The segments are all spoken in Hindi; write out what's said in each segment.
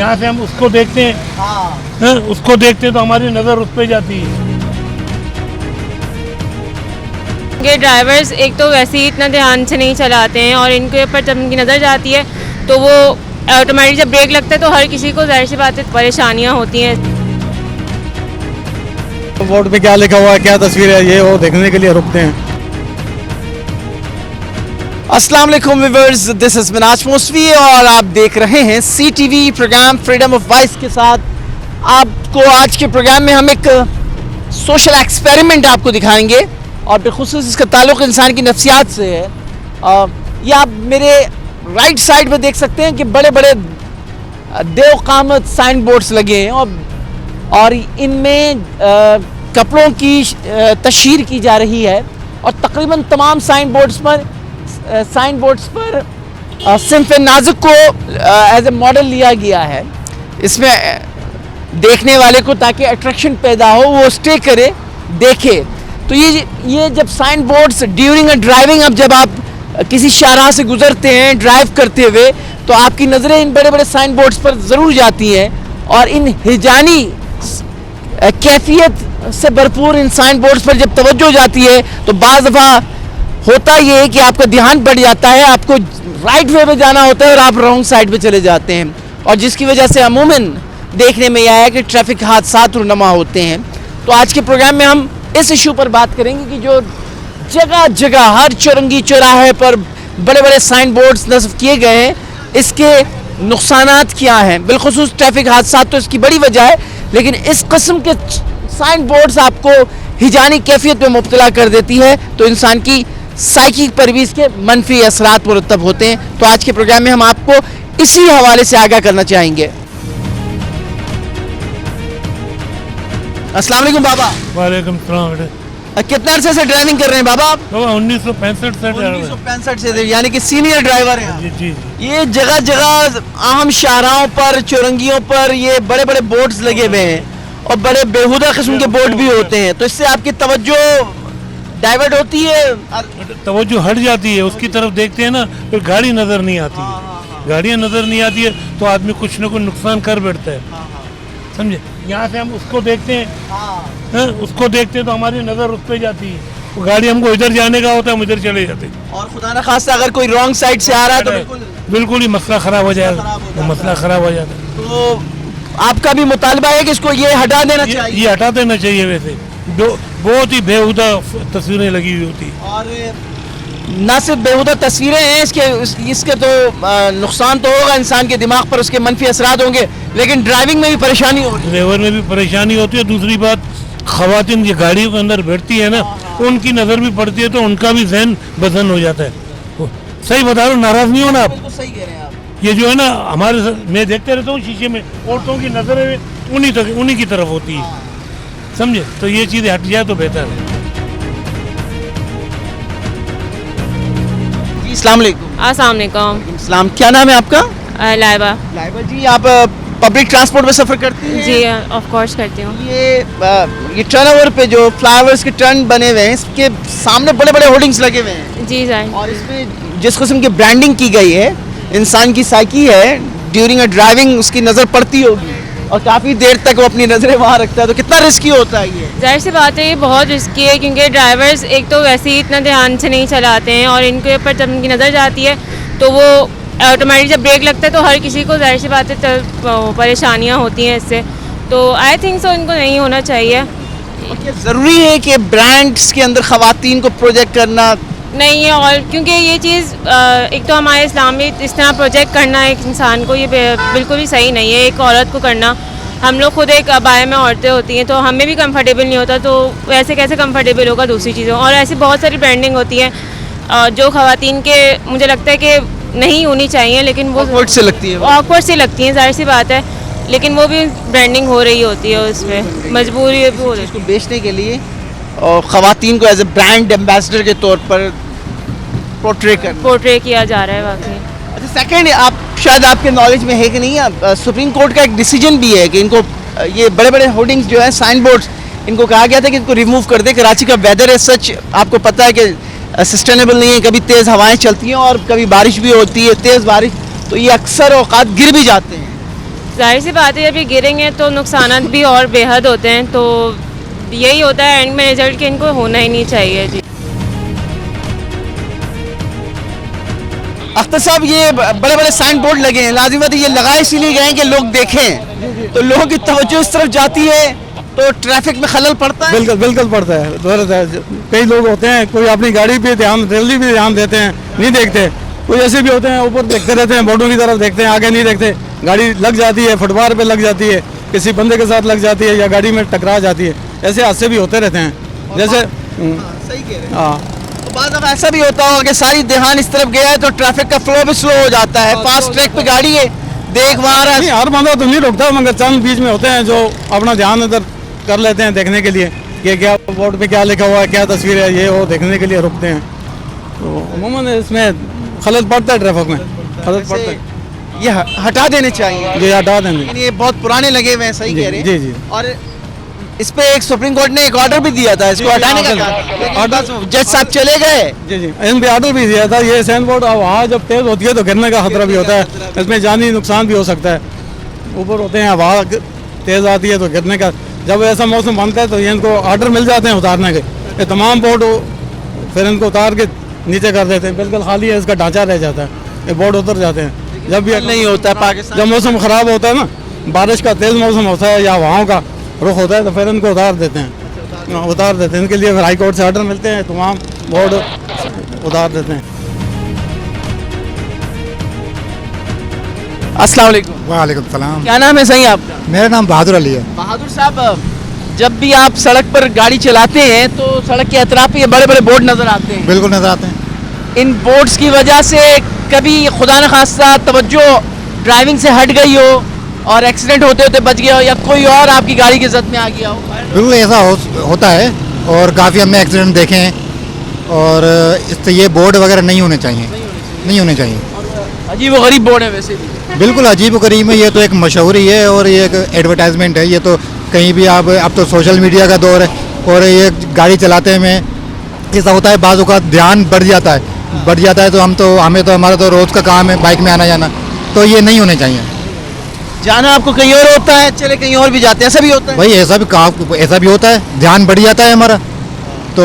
यहाँ से हम उसको देखते हैं, उसको देखते हैं तो हमारी नज़र उस पर जाती है। ये ड्राइवर्स एक तो वैसे ही इतना ध्यान से नहीं चलाते हैं और इनके ऊपर जब इनकी नज़र जाती है तो वो ऑटोमेटिक जब ब्रेक लगता है तो हर किसी को जाहिर सी बात है परेशानियाँ होती हैं। बोर्ड पे क्या लिखा हुआ है, क्या तस्वीर है, ये वो देखने के लिए रुकते हैं। अस्सलाम वालेकुम viewers, this is Minaj Mousavi और आप देख रहे हैं CTV program freedom of voice के साथ। आपको आज के प्रोग्राम में हम एक सोशल एक्सपेरिमेंट आपको दिखाएंगे और बिलखुसूस इसका ताल्लुक़ इंसान की नफ्सियात से है। ये आप मेरे राइट साइड में देख सकते हैं कि बड़े बड़े देवकामत साइन बोर्ड्स लगे हैं और इनमें कपड़ों की तशहीर की जा रही है और तकरीबन तमाम साइन बोर्ड्स पर सिंफ नाजुक को एज ए मॉडल लिया गया है। इसमें देखने वाले को ताकि अट्रैक्शन पैदा हो, वो स्टे करे, देखे। तो ये जब sign boards during a driving, अब जब आप किसी शाहराह से गुजरते हैं ड्राइव करते हुए तो आपकी नज़रें इन बड़े बड़े साइन बोर्ड्स पर ज़रूर जाती हैं और इन हिजानी कैफियत से भरपूर इन साइन बोर्ड्स पर जब तवज्जो जाती है तो बाज़ दफ़ा होता ये है कि आपका ध्यान बढ़ जाता है, आपको राइट वे में जाना होता है और आप रॉन्ग साइड पे चले जाते हैं और जिसकी वजह से अमूमन देखने में यह है कि ट्रैफिक हादसा रुनमा होते हैं। तो आज के प्रोग्राम में हम इस इशू पर बात करेंगे कि जो जगह जगह हर चौरंगी चौराहे पर बड़े बड़े साइन बोर्ड्स नस्ब किए गए हैं, इसके नुकसानात क्या हैं। बिलखुसूस ट्रैफिक हादसा तो इसकी बड़ी वजह है, लेकिन इस किस्म के साइन बोर्ड्स आपको हिजानी कैफियत में मुब्तला कर देती है तो इंसान की साइकिक पर भी इसके मनफी असरात मुरतब होते हैं। तो आज के प्रोग्राम में हम आपको इसी हवाले से आगाह करना चाहेंगे। अस्सलाम वालेकुम बाबा। वालेकुम सलाम। कितना अरसे से ड्राइविंग कर रहे हैं बाबा आप? 1965 से 1965 से, यानी कि सीनियर ड्राइवर हैं। जी जी। ये जगह जगह अहम शाहराहों पर, चौरंगियों पर ये बड़े बड़े बोर्ड्स लगे हुए हैं और बड़े बेहुदा किस्म के बोर्ड भी होते हैं, तो इससे आपकी तवज्जो डाइवर्ट होती है, तवज्जो हट जाती है, उसकी तरफ देखते हैं ना, फिर गाड़ी नज़र नहीं आती है। गाड़ियाँ नज़र नहीं आती है तो आदमी कुछ ना कुछ नुकसान कर बैठता है, समझे। यहाँ से हम उसको देखते हैं, उसको देखते हैं तो हमारी नज़र उस पर जाती है, वो गाड़ी हमको इधर जाने का होता है, हम इधर चले जाते हैं और खुदा न खास्ता अगर कोई रॉन्ग साइड से आ रहा है तो बिल्कुल ही मसला ख़राब हो जाएगा, वो मसला ख़राब हो जाता है। तो आपका भी मुतालबा है कि इसको ये हटा देना चाहिए? ये हटा देना चाहिए। वैसे बहुत ही बेहुदा तस्वीरें लगी हुई होती है और ना सिर्फ बेहुदा तस्वीरें हैं, इसके तो नुकसान तो होगा इंसान के दिमाग पर, उसके मनफी असरात होंगे, लेकिन ड्राइविंग में भी परेशानी होगी, ड्राइवर में भी परेशानी होती है। दूसरी बात, ख़वातीन ये गाड़ियों के अंदर बैठती है ना, उनकी नज़र भी पड़ती है तो उनका भी जहन बदन हो जाता है। सही बता रहा हूँ, नाराज़ नहीं होना आप। सही कह रहे हैं आप। ये जो है ना, मैं देखते रहता हूँ शीशे में, औरतों की नज़रें उन्हीं की तरफ होती है, समझे। तो ये चीज़ें हट जाए तो बेहतर है। अस्सलाम वालेकुम। अस्सलाम वालेकुम। इस्लाम, क्या नाम है आपका? लाइबा। लाइबा जी, आप पब्लिक ट्रांसपोर्ट में सफ़र करती हैं? जी ऑफ कोर्स करती हूँ। ये टर्नओवर पे जो फ्लाईओवर्स के टर्न बने हुए हैं, इसके सामने बड़े बड़े होर्डिंग्स लगे हुए हैं जी सर। और इसमें जिस किस्म की ब्रांडिंग की गई है, इंसान की साइकी है, ड्यूरिंग अ ड्राइविंग उसकी नज़र पड़ती होगी और काफ़ी देर तक वो अपनी नज़रें वहाँ रखता है, तो कितना रिस्की होता है ये? जाहिर सी बात है ये बहुत रिस्की है, क्योंकि ड्राइवर्स एक तो वैसे ही इतना ध्यान से नहीं चलाते हैं और इनके ऊपर जब इनकी नज़र जाती है तो वो ऑटोमेटिक जब ब्रेक लगता है तो हर किसी को जाहिर सी बात है परेशानियाँ होती हैं इससे। तो आई थिंक सो इनको नहीं होना चाहिए। ज़रूरी है कि ब्रांड्स के अंदर ख़वातीन को प्रोजेक्ट करना नहीं है, और क्योंकि ये चीज़ एक तो हमारे इस्लाम में इस तरह प्रोजेक्ट करना एक इंसान को ये बिल्कुल भी सही नहीं है, एक औरत को करना। हम लोग खुद एक अबाया में औरतें होती हैं तो हमें भी कंफर्टेबल नहीं होता, तो वैसे कैसे कंफर्टेबल होगा दूसरी चीज़ों। और ऐसी बहुत सारी ब्रांडिंग होती है जो ख़वातीन के मुझे लगता है कि नहीं होनी चाहिए, लेकिन वो ऑकवर्ड से लगती है, ऑकवर्ड से लगती हैं, जाहिर सी बात है, लेकिन वो भी ब्रांडिंग हो रही होती है, उसमें मजबूरी भी हो रही है इसको बेचने के लिए और ख़वातीन को एज ए ब्रांड एम्बेसडर के तौर पर पोर्ट्रे किया जा रहा है वाकई। अच्छा, सेकंड, आप शायद आपके नॉलेज में है कि नहीं, सुप्रीम कोर्ट का एक डिसीजन भी है कि इनको ये बड़े बड़े होर्डिंग्स जो हैं, साइन बोर्ड्स, इनको कहा गया था कि इनको रिमूव कर दे। कराची का वेदर है सच, आपको पता है कि सस्टेनेबल नहीं है, कभी तेज़ हवाएं चलती हैं और कभी बारिश भी होती है, तेज़ बारिश, तो ये अक्सर औकात गिर भी जाते हैं। जाहिर सी बात है जब ये गिरेंगे तो नुकसान भी और बेहद होते हैं, तो यही होता है एंड में रिजल्ट कि इनको होना ही नहीं चाहिए जी। अख्तर साहब, ये बड़े बड़े साइन बोर्ड लगे हैं, लाजिम बात है ये लगाए इसीलिए गए हैं कि लोग देखें, तो लोगों की तवज्जो इस तरफ जाती है तो ट्रैफिक में खलल पड़ता है। बिल्कुल बिल्कुल पड़ता है, जरूरत है। कई लोग होते हैं, कोई अपनी गाड़ी पे ध्यान, जल्दी भी ध्यान देते हैं, नहीं देखते। कोई ऐसे भी होते हैं ऊपर देखते रहते हैं, बोर्डों की तरफ देखते हैं, आगे नहीं देखते। गाड़ी लग जाती है, फुटपाथ पे लग जाती है, किसी बंदे के साथ लग जाती है या गाड़ी में टकरा जाती है। ऐसे हादसे भी होते रहते हैं। जैसे सही कह रहे हैं। हाँ, तो बाद में ऐसा भी होता होगा कि सारी ध्यान इस तरफ गया है तो ट्रैफिक का फ्लो भी स्लो हो जाता है, फास्ट ट्रैक पे गाड़ी है, देख वहाँ रहा नहीं, हर बंदा तो नहीं रुकता, मगर चंद बीच में होते हैं जो अपना ध्यान इधर कर लेते हैं देखने के लिए कि क्या बोर्ड पे क्या लिखा हुआ है, क्या तस्वीर है, ये वो देखने के लिए रुकते हैं। तो अमूमन इसमें खलल पड़ता है, ट्रैफिक में खलल पड़ता है। ये हटा देने चाहिए। जी, हटा देंगे। लेकिन ये बहुत पुराने लगे हुए हैं, सही जी, कह रहे हैं। जी, जी। और इस पे एक सुप्रीम कोर्ट ने एक ऑर्डर भी दिया था इसको जी, हटाने का, ऑर्डर जज साहब चले गए। जी जी, इन पे ऑर्डर भी दिया था। ये साइन बोर्ड हवा जब तेज होती है तो गिरने का खतरा भी होता है, इसमें जानी नुकसान भी हो सकता है। ऊपर होते हैं, हवा तेज आती है तो गिरने का, जब ऐसा मौसम बनता है तो ये इनको ऑर्डर मिल जाते हैं उतारने के। ये तमाम बोर्ड फिर इनको उतार के नीचे कर देते हैं, बिल्कुल खाली है, इसका ढांचा रह जाता है, ये बोर्ड उतर जाते हैं। जब भी नहीं होता है पाकिस्तान, जब मौसम ख़राब होता है ना, बारिश का तेज़ मौसम होता है या हवाओं का रुख होता है, तो फिर इनको उतार देते हैं, उतार देते हैं। इनके लिए फिर हाई कोर्ट से ऑर्डर मिलते हैं, तमाम बोर्ड उतार देते हैं। अस्सलाम वालेकुम। वालेकुम सलाम। क्या नाम है सही आपका? मेरा नाम बहादुर अली है। बहादुर साहब, जब भी आप सड़क पर गाड़ी चलाते हैं तो सड़क के अतराफ ये बड़े बड़े बोर्ड नजर आते हैं। बिल्कुल नजर आते हैं। इन बोर्ड्स की वजह से कभी खुदा न खास्ता तवज्जो ड्राइविंग से हट गई हो और एक्सीडेंट होते होते बच गया हो, या कोई और आपकी गाड़ी की जद में आ गया हो? बिल्कुल ऐसा होता है, और काफ़ी हमने एक्सीडेंट देखे हैं, और इससे ये बोर्ड वगैरह नहीं होने चाहिए, नहीं होने चाहिए। अजीब व गरीब बोर्ड है वैसे भी। बिल्कुल अजीब गरीब है, ये तो एक मशहूरी है और ये एक एडवर्टाइजमेंट है। ये तो कहीं भी आप, अब तो सोशल मीडिया का दौर है, और ये गाड़ी चलाते में ऐसा होता है, बाज़ों का ध्यान बढ़ जाता है, तो हमें तो हमारा तो रोज़ का काम है बाइक में आना जाना, तो ये नहीं होने चाहिए। जाना आपको कहीं और होता है, चले कहीं और भी जाते हैं, ऐसा भी होता है भाई, ऐसा भी होता है, ध्यान बढ़ जाता है हमारा। तो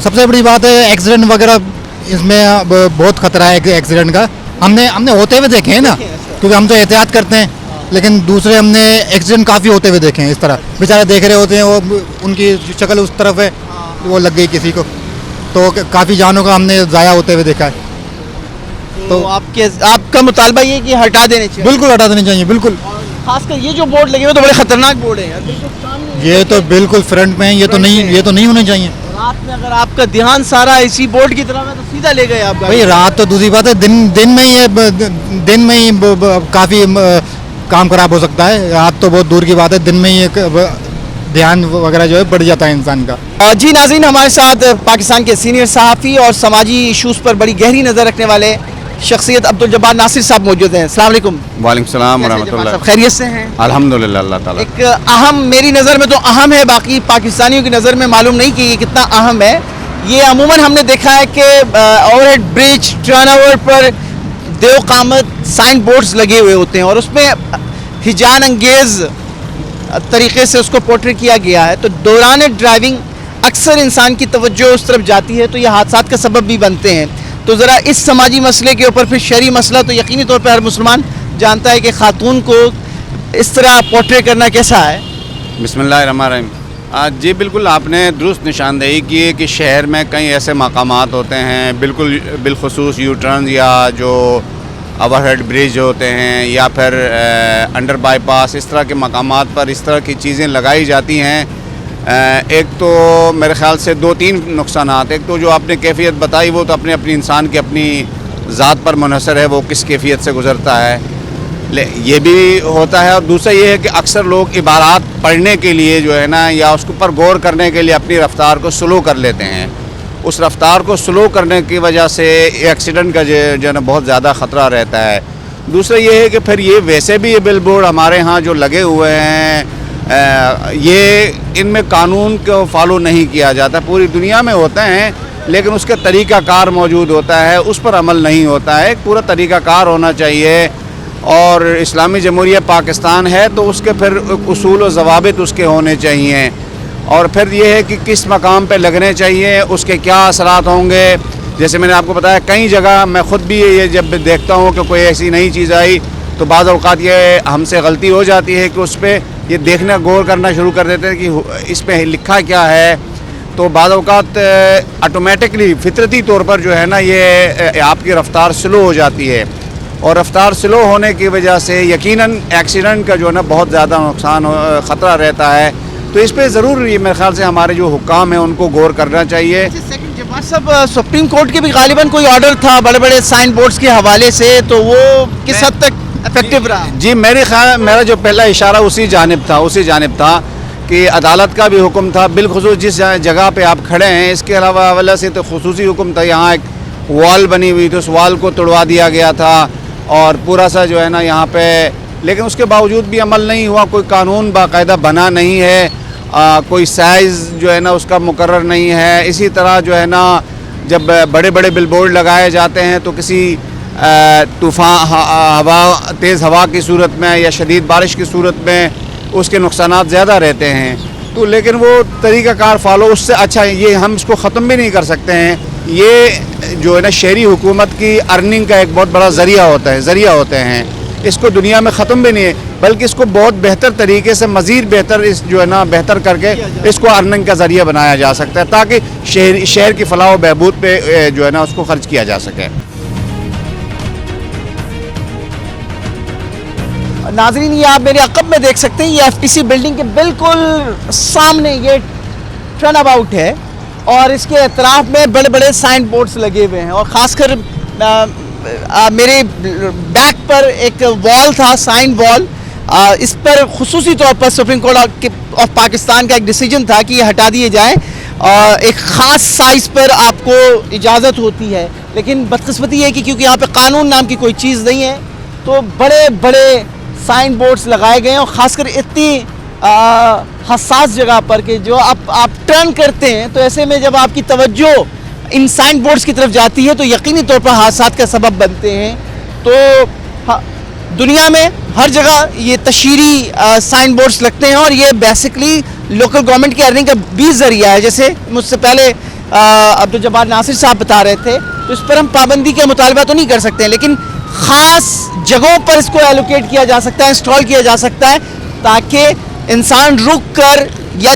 सबसे बड़ी बात है एक्सीडेंट वगैरह, इसमें बहुत खतरा है एक्सीडेंट का। हमने होते हुए देखे हैं ना, क्योंकि हम तो एहतियात करते हैं, लेकिन दूसरे हमने एक्सीडेंट काफ़ी होते हुए देखे हैं। इस तरह बेचारे देख रहे होते हैं, वो उनकी शक्ल उस तरफ है, वो लग गई किसी को, तो काफ़ी जानों का हमने ज़ाया होते हुए देखा है। तो आपका मुतालबा ये कि हटा देने चाहिए? बिल्कुल हटा देने चाहिए, बिल्कुल। खासकर ये जो बोर्ड लगे हुए तो बड़े खतरनाक बोर्ड है यार। ये तो बिल्कुल फ्रंट में है, ये तो नहीं होने चाहिए। रात में अगर आपका ध्यान सारा इसी बोर्ड की तरफ है तो सीधा ले गए आप गाड़ी। भाई रात तो दूसरी बात है, दिन में ही काफ़ी काम खराब हो सकता है। रात तो बहुत दूर की बात है, दिन में ही ध्यान वगैरह जो है बढ़ जाता है इंसान का। जी नाज़रीन, हमारे साथ पाकिस्तान के सीनियर सहाफ़ी और समाजी इशूज़ पर बड़ी गहरी नज़र रखने वाले शख्सियत अब्दुल जब्बार नासिर साहब मौजूद हैं। अस्सलाम वालेकुम। वालेकुम सलाम कैसे वरहमतुल्लाह। सब खैरियत से हैं? अल्हम्दुलिल्लाह, अल्लाह ताला। एक अहम, मेरी नज़र में तो अहम है, बाकी पाकिस्तानियों की नज़र में मालूम नहीं कि ये कितना अहम है। ये अमूमन हमने देखा है कि ओवरहेड ब्रिज, टर्नओवर पर देव कामत साइन बोर्ड्स लगे हुए होते हैं और उसमें हिजान अंगेज़ तरीके से उसको पोर्ट्रेट किया गया है। तो दौरान ड्राइविंग अक्सर इंसान की तवज्जो उस तरफ जाती है, तो ये हादसात का सबब भी बनते हैं। तो ज़रा इस समाजी मसले के ऊपर, फिर शरई मसला तो यकीनी तौर पर हर मुसलमान जानता है कि ख़ातून को इस तरह पोर्ट्रेट करना कैसा है। बिस्मिल्लाहिर्रहमानिर्रहीम। जी बिल्कुल, आपने दुरुस्त निशानदेही की है कि शहर में कई ऐसे मकामात होते हैं, बिल्कुल बिलखुसूस यू टर्न या जो ओवरहेड ब्रिज होते हैं या फिर अंडर बाईपास, इस तरह के मकामात पर इस तरह की चीज़ें लगाई जाती हैं। एक तो मेरे ख़्याल से 2-3 नुकसानात। एक तो जो आपने कैफियत बताई वो तो अपने इंसान की अपनी ज़ात पर मुनहसर है, वो किस कैफियत से गुज़रता है, ये भी होता है। और दूसरा ये है कि अक्सर लोग इबारात पढ़ने के लिए जो है ना, या उसके ऊपर गौर करने के लिए अपनी रफ़्तार को स्लो कर लेते हैं। उस रफ़्तार को स्लो करने की वजह से एक्सीडेंट का जो है ना बहुत ज़्यादा ख़तरा रहता है। दूसरा ये है कि फिर ये वैसे भी ये बिल बोर्ड हमारे यहाँ जो लगे हुए हैं, ये इनमें कानून को फॉलो नहीं किया जाता। पूरी दुनिया में होते हैं लेकिन उसका तरीक़ाकार मौजूद होता है, उस पर अमल नहीं होता है। पूरा तरीक़ाकार होना चाहिए। और इस्लामी जमहूरिया पाकिस्तान है तो उसके फिर उसूल व ज़वाबित उसके होने चाहिए, और फिर ये है कि किस मकाम पे लगने चाहिए, उसके क्या असरात होंगे। जैसे मैंने आपको बताया कई जगह मैं ख़ुद भी ये जब देखता हूँ कि कोई ऐसी नई चीज़ आई तो बाज़ औक़ात ये हमसे गलती हो जाती है कि उस पर ये देखना गौर करना शुरू कर देते हैं कि इस पर लिखा क्या है। तो बाज़ औक़ात ऑटोमेटिकली फितरती तौर पर जो है ना ये आपकी रफ़्तार स्लो हो जाती है, और रफ़्तार स्लो होने की वजह से यकीनन एक्सीडेंट का जो है ना बहुत ज़्यादा नुकसान ख़तरा रहता है। तो इस पर ज़रूर ये मेरे ख्याल से हमारे जो हुक्काम हैं उनको गौर करना चाहिए। सब सुप्रीम कोर्ट के भी गालिबन कोई ऑर्डर था बड़े बड़े साइन बोर्ड्स के हवाले से, तो वो किस हद तक इफेक्टिव रहा? जी मेरा जो पहला इशारा उसी जानिब था कि अदालत का भी हुक्म था, बिलखुसूस जिस जगह पे आप खड़े हैं इसके अलावा अवला से तो खुसूसी हुक्म था। यहाँ एक वॉल बनी हुई थी, उस वॉल को तोड़वा दिया गया था और पूरा सा जो है ना यहाँ पे, लेकिन उसके बावजूद भी अमल नहीं हुआ। कोई कानून बाकायदा बना नहीं है, कोई साइज़ जो है ना उसका मुकर्रर नहीं है। इसी तरह जो है ना जब बड़े बड़े बिलबोर्ड लगाए जाते हैं तो किसी तूफ़ान हवा तेज़ हवा की सूरत में या शदीद बारिश की सूरत में उसके नुकसानात ज़्यादा रहते हैं। तो लेकिन वो तरीक़ाकार फॉलो उससे अच्छा ये हम इसको ख़त्म भी नहीं कर सकते हैं। ये जो है ना शहरी हुकूमत की अर्निंग का एक बहुत बड़ा ज़रिया होते हैं। इसको दुनिया में ख़त्म भी नहीं है, बल्कि इसको बहुत बेहतर तरीके से मज़ीद बेहतर इस जो है ना बेहतर करके इसको अर्निंग का ज़रिया बनाया जा सकता है, ताकि शहर की फलाह व बहबूद पे जो है ना उसको खर्च किया जा सके। नाज़रीन, ये आप मेरे अक़ब में देख सकते हैं, ये एफटीसी बिल्डिंग के बिल्कुल सामने ये टर्न अबाउट है और इसके एतराफ़ में बड़े बड़े साइन बोर्ड्स लगे हुए हैं। और ख़ासकर मेरे बैक पर एक वॉल था, साइन वॉल, इस पर खुसूसी तौर पर सुप्रीम कोर्ट ऑफ पाकिस्तान का एक डिसीजन था कि ये हटा दिए जाएँ। एक ख़ास साइज़ पर आपको इजाज़त होती है, लेकिन बदकिस्मती है कि क्योंकि यहाँ पे कानून नाम की कोई चीज़ नहीं है तो बड़े बड़े साइन बोर्ड्स लगाए गए हैं। और ख़ासकर इतनी हसास जगह पर कि जो आप टर्न करते हैं तो ऐसे में जब आपकी तवज्जो इन साइन बोर्ड्स की तरफ जाती है तो यकीनी तौर पर हादसात का सबब बनते हैं। तो दुनिया में हर जगह ये तशहीरी साइन बोर्ड्स लगते हैं और ये बेसिकली लोकल गवर्नमेंट की अर्निंग का भी ज़रिया है। जैसे मुझसे पहले अब्दुल जब्बार नासिर साहब बता रहे थे, तो इस पर हम पाबंदी का मुतालबा तो नहीं कर सकते हैं, लेकिन ख़ास जगहों पर इसको एलोकेट किया जा सकता है, इंस्टॉल किया जा सकता है, ताकि इंसान रुक कर या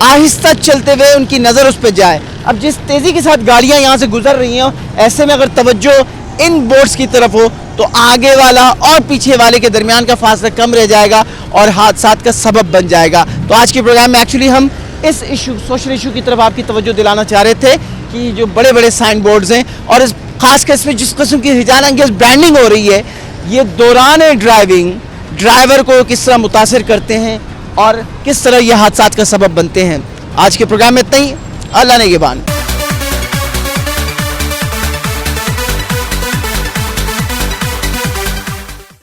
आहिस्ता चलते हुए उनकी नज़र उस पर जाए। अब जिस तेज़ी के साथ गाड़ियाँ यहाँ से गुजर रही हैं, ऐसे में अगर तवज्जो इन बोर्ड्स की तरफ हो तो आगे वाला और पीछे वाले के दरमियान का फासला कम रह जाएगा और हादसात का सबब बन जाएगा। तो आज के प्रोग्राम में एक्चुअली हम इस इशू, सोशल इशू की तरफ आपकी तवज्जो दिलाना चाह रहे थे कि जो बड़े बड़े साइन बोर्ड्स हैं और इस खासकर इसमें जिस किस्म की हिजान अंगेज ब्रांडिंग हो रही है, ये दौरान ड्राइविंग ड्राइवर को किस तरह मुतासिर करते हैं और किस तरह ये हादसात का सबब बनते हैं। आज के प्रोग्राम में इतना ही। अल्लाह ने निगहबान।